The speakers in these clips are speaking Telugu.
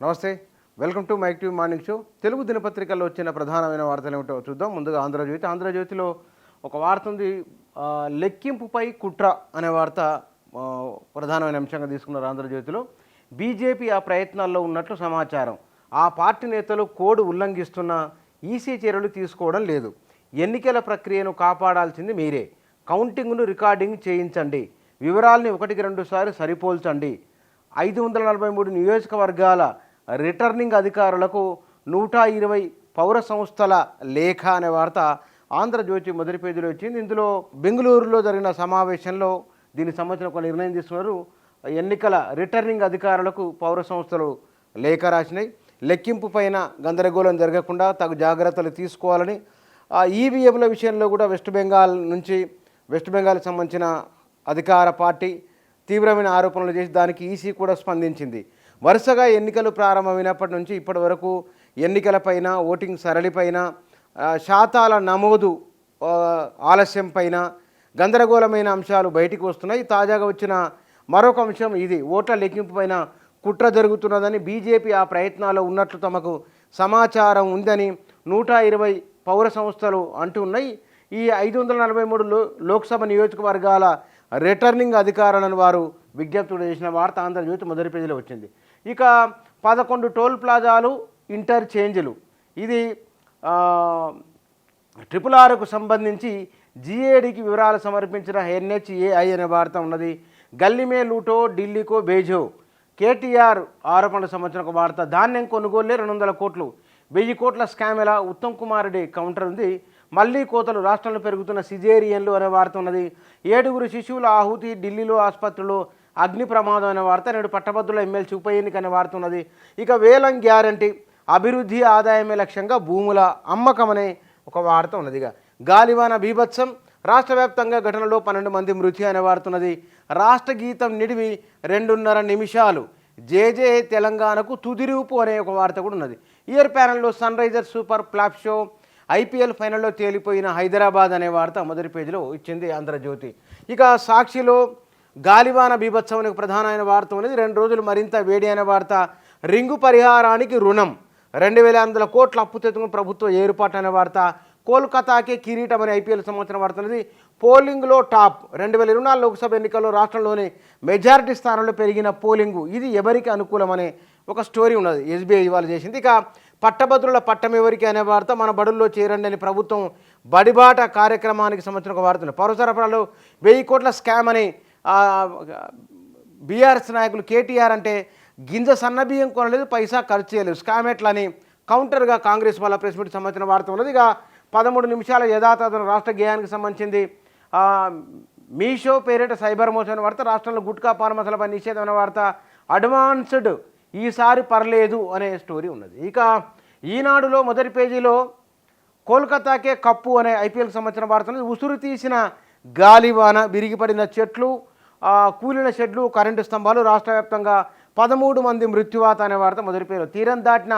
నమస్తే, welcome to Mic TV morning show. Telugu దినపత్రికల్లో వచ్చిన ప్రధానమైన వార్తలు ఏమిటో చూద్దాం. ముందుగా ఆంధ్రజ్యోతిలో ఒక వార్త ఉంది. లెక్కింపుపై కుట్ర అనే వార్త ప్రధానమైన అంశంగా తీసుకున్నారు. ఆంధ్రజ్యోతిలో బీజేపీ ఆ ప్రయత్నాల్లో ఉన్నట్లు సమాచారం. ఆ పార్టీ నేతలు కోడ్ ఉల్లంఘిస్తున్న ఈసీ చర్యలు తీసుకోవడం లేదు. ఎన్నికల ప్రక్రియను కాపాడాల్సింది మీరే. కౌంటింగ్ను రికార్డింగ్ చేయించండి. వివరాల్ని 1-2 సార్లు సరిపోల్చండి. 543 నియోజకవర్గాల రిటర్నింగ్ అధికారులకు 120 పౌర సంస్థల లేఖ అనే వార్త ఆంధ్రజ్యోతి మొదటి పేజీలో వచ్చింది. ఇందులో బెంగళూరులో జరిగిన సమావేశంలో దీనికి సంబంధించిన ఒక నిర్ణయం తీసుకున్నారు. ఎన్నికల రిటర్నింగ్ అధికారులకు పౌర సంస్థలు లేఖ రాసినాయి. లెక్కింపు పైన గందరగోళం జరగకుండా తగు జాగ్రత్తలు తీసుకోవాలని, ఈవీఎంల విషయంలో కూడా వెస్ట్ బెంగాల్కి సంబంధించిన అధికార పార్టీ తీవ్రమైన ఆరోపణలు చేసి దానికి ఈసీ కూడా స్పందించింది. వరుసగా ఎన్నికలు ప్రారంభమైనప్పటి నుంచి ఇప్పటి వరకు ఎన్నికలపైన, ఓటింగ్ సరళిపైన, శాతాల నమోదు ఆలస్యం పైన గందరగోళమైన అంశాలు బయటికి వస్తున్నాయి. తాజాగా వచ్చిన మరొక అంశం ఇది. ఓట్ల లెక్కింపు పైన కుట్ర జరుగుతున్నదని, బీజేపీ ఆ ప్రయత్నాలు ఉన్నట్లు తమకు సమాచారం ఉందని 120 పౌర సంస్థలు అంటున్నాయి. ఈ 543 లోక్సభ నియోజకవర్గాల రిటర్నింగ్ అధికారులను వారు విజ్ఞప్తులు చేసిన వార్త ఆంధ్రజ్యోతి మొదటి పేజీలో వచ్చింది. ఇక 11 టోల్ ప్లాజాలు, ఇంటర్చేంజ్లు, ఇది RRRకు సంబంధించి జీఏడీకి వివరాలు సమర్పించిన NHAI అనే వార్త ఉన్నది. గల్లీమే లూటో ఢిల్లీకో బేజో, కేటీఆర్ ఆరోపణలకు సంబంధించిన ఒక వార్త. ధాన్యం కొనుగోలులే 200 కోట్లు, 1000 కోట్ల స్కామ్ ఎలా, ఉత్తమ్ కుమార్ రెడ్డి కౌంటర్ ఉంది. మళ్లీ కోతలు, రాష్ట్రంలో పెరుగుతున్న సిజేరియన్లు అనే వార్త ఉన్నది. 7 శిశువుల ఆహుతి, ఢిల్లీలో ఆసుపత్రిలో అగ్ని ప్రమాదం అనే వార్త. నేడు పట్టభద్రుల ఎమ్మెల్సీ ఉప ఎన్నిక అనే వార్త ఉన్నది. ఇక వేలం గ్యారంటీ, అభివృద్ధి ఆదాయమే లక్ష్యంగా భూముల అమ్మకం అనే ఒక వార్త ఉన్నది. ఇక గాలివాన బీభత్సం, రాష్ట్ర వ్యాప్తంగా ఘటనలో 12 మంది మృతి అనే వార్త ఉన్నది. రాష్ట్ర గీతం నిడివి 2.5 నిమిషాలు, జేజే తెలంగాణకు తుదిరూపు అనే ఒక వార్త కూడా ఉన్నది. ఇయర్ ప్యానెల్లో Sunrisers super flop show, IPL ఫైనల్లో తేలిపోయిన హైదరాబాద్ అనే వార్త మొదటి పేజీలో ఇచ్చింది ఆంధ్రజ్యోతి. ఇక సాక్షిలో గాలివాన బీభత్సం అనే ప్రధానమైన వార్త ఉన్నది. 2 రోజులు మరింత వేడి అనే వార్త. రింగు పరిహారానికి రుణం, 2800 కోట్ల అప్పు తెచ్చుకుని ప్రభుత్వ ఏర్పాటు అనే వార్త. కోల్కతాకే కిరీటం అనే IPL సంబంధించిన వార్త ఉన్నది. పోలింగ్లో టాప్, 2024 లోక్సభ ఎన్నికల్లో రాష్ట్రంలోని మెజారిటీ స్థానంలో పెరిగిన పోలింగు, ఇది ఎవరికి అనుకూలమనే ఒక స్టోరీ ఉన్నది. SBI ఇవాళ చేసింది. ఇక పట్టభద్రుల పట్టం ఎవరికి అనే వార్త. మన బడుల్లో చేరండి అని ప్రభుత్వం బడిబాట కార్యక్రమానికి సంబంధించిన ఒక వార్త. పౌర సరఫరాలో 1000 కోట్ల స్కామ్ అని బీఆర్ఎస్ నాయకులు కేటీఆర్ అంటే గింజ సన్నబియ్యం కొనలేదు, పైసా ఖర్చు చేయలేదు, స్కామ్ ఎట్లని కౌంటర్గా కాంగ్రెస్ వాళ్ళ ప్రెస్ మీట్ సంబంధించిన వార్త ఉన్నది. ఇక 13 నిమిషాల యథాతథన రాష్ట్ర గేయానికి సంబంధించింది. మీషో పేరిట సైబర్ మోసం వార్త. రాష్ట్రంలో గుట్కా పానమసలపై నిషేధం అనే వార్త. అడ్వాన్స్డ్ ఈసారి పర్లేదు అనే స్టోరీ ఉన్నది. ఇక ఈనాడులో మొదటి పేజీలో కోల్కతాకే కప్పు అనే IPLకి సంబంధించిన వార్త ఉన్నది. ఉసురు తీసిన గాలివాన, విరిగిపడిన చెట్లు, కూలిన షెడ్లు, కరెంటు స్తంభాలు, రాష్ట్ర వ్యాప్తంగా 13 మంది మృత్యువాత అనే వార్త మొదటి పేరు. తీరం దాటిన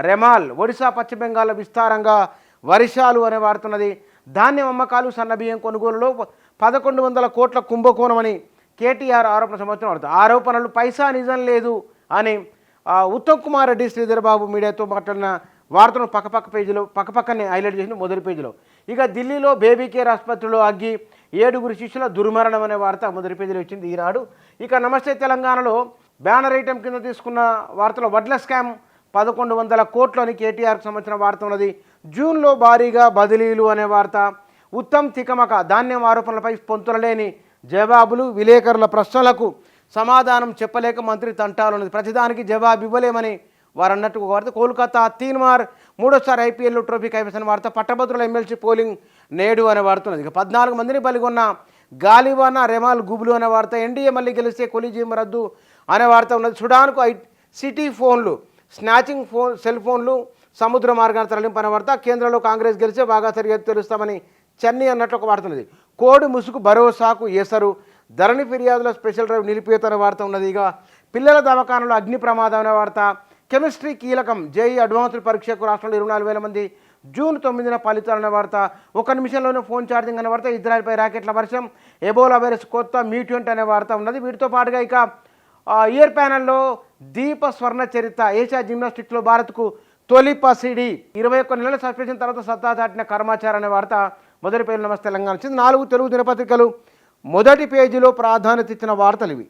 రెమాల్, ఒడిశా పశ్చిమ బెంగాల్ విస్తారంగా వర్షాలు అనే వార్త ఉన్నది. ధాన్యం అమ్మకాలు, సన్నబియ్యం కొనుగోలులో 1100 కోట్ల కుంభకోణం అని కేటీఆర్ ఆరోపణ సంబంధించిన వార్త. ఆరోపణలు పైసా నిజం లేదు అని ఉత్తమ్ కుమార్ రెడ్డి, శ్రీధర్ బాబు మీడియాతో మాట్లాడిన వార్తను పక్కపక్కనే హైలైట్ చేసిన మొదటి పేజీలో. ఇక ఢిల్లీలో బేబీ కేర్ ఆసుపత్రిలో అగ్గి, 7 శిశువుల దుర్మరణం అనే వార్త మొదటి పేజీలో వచ్చింది ఈనాడు. ఇక నమస్తే తెలంగాణలో బ్యానర్ ఐటెం కింద తీసుకున్న వార్తలో వడ్ల స్కామ్ 1100 కోట్లు అని కేటీఆర్కి సంబంధించిన వార్త ఉన్నది. జూన్లో భారీగా బదిలీలు అనే వార్త. ఉత్తమ్ తికమక, ధాన్యం ఆరోపణలపై పొంతులలేని జవాబులు, విలేకరుల ప్రశ్నలకు సమాధానం చెప్పలేక మంత్రి తంటాలు ఉన్నది. ప్రతిదానికి జవాబు ఇవ్వలేమని వారు అన్నట్టు ఒక వార్త. కోల్కతా తీన్మార్, 3వ IPL ట్రోఫీ కైవసిన వార్త. పట్టభద్రుల ఎమ్మెల్సీ పోలింగ్ నేడు అనే వార్త ఉన్నది. ఇక 14 మందిని బలిగొన్న గాలివాన, రెమాల్ గుబులు అనే వార్త. ఎన్డీఏ మళ్ళీ గెలిస్తే కొలిజియం రద్దు అనే వార్త ఉన్నది. సుడాన్కు సిటీ ఫోన్లు, స్నాచింగ్ సెల్ ఫోన్లు సముద్ర మార్గాన్ని తరలింపు అనే వార్త. కేంద్రంలో కాంగ్రెస్ గెలిస్తే బాగా సరిగ్గా తెలుస్తామని చెన్నై అన్నట్లు ఒక వార్త ఉన్నది. కోడి ముసుగు భరోసాకు ఎసరు, ధరణి ఫిర్యాదుల స్పెషల్ డ్రైవ్ నిలిపివేత అనే వార్త ఉన్నది. ఇక పిల్లల దవాఖానలో అగ్ని ప్రమాదం అనే వార్త. కెమిస్ట్రీ కీలకం, JEE అడ్వాన్స్డ్ పరీక్షకు రాష్ట్రంలో 24,000 మంది, జూన్ 9న ఫలితాలు అనే వార్త. 1 నిమిషంలోనే ఫోన్ ఛార్జింగ్ అనే వార్త. ఇజ్రాయెల్పై రాకెట్ల వర్షం, ఎబోలా వైరస్ కొత్త మ్యూటెంట్ అనే వార్త ఉన్నది. వీటితో పాటుగా ఇక ఇయర్ ప్యానెల్లో దీప స్వర్ణ చరిత్ర, ఏషియా జిమ్నాస్టిక్స్లో భారత్కు తొలి పసిడి, 21 నెలల సస్పెన్షన్ తర్వాత సత్తా చాటిన కర్మాచార్ అనే వార్త మొదటి పేజీలో నమస్తే తెలంగాణ వచ్చింది. 4 తెలుగు దినపత్రికలు మొదటి పేజీలో ప్రాధాన్యత ఇచ్చిన వార్తలు ఇవి.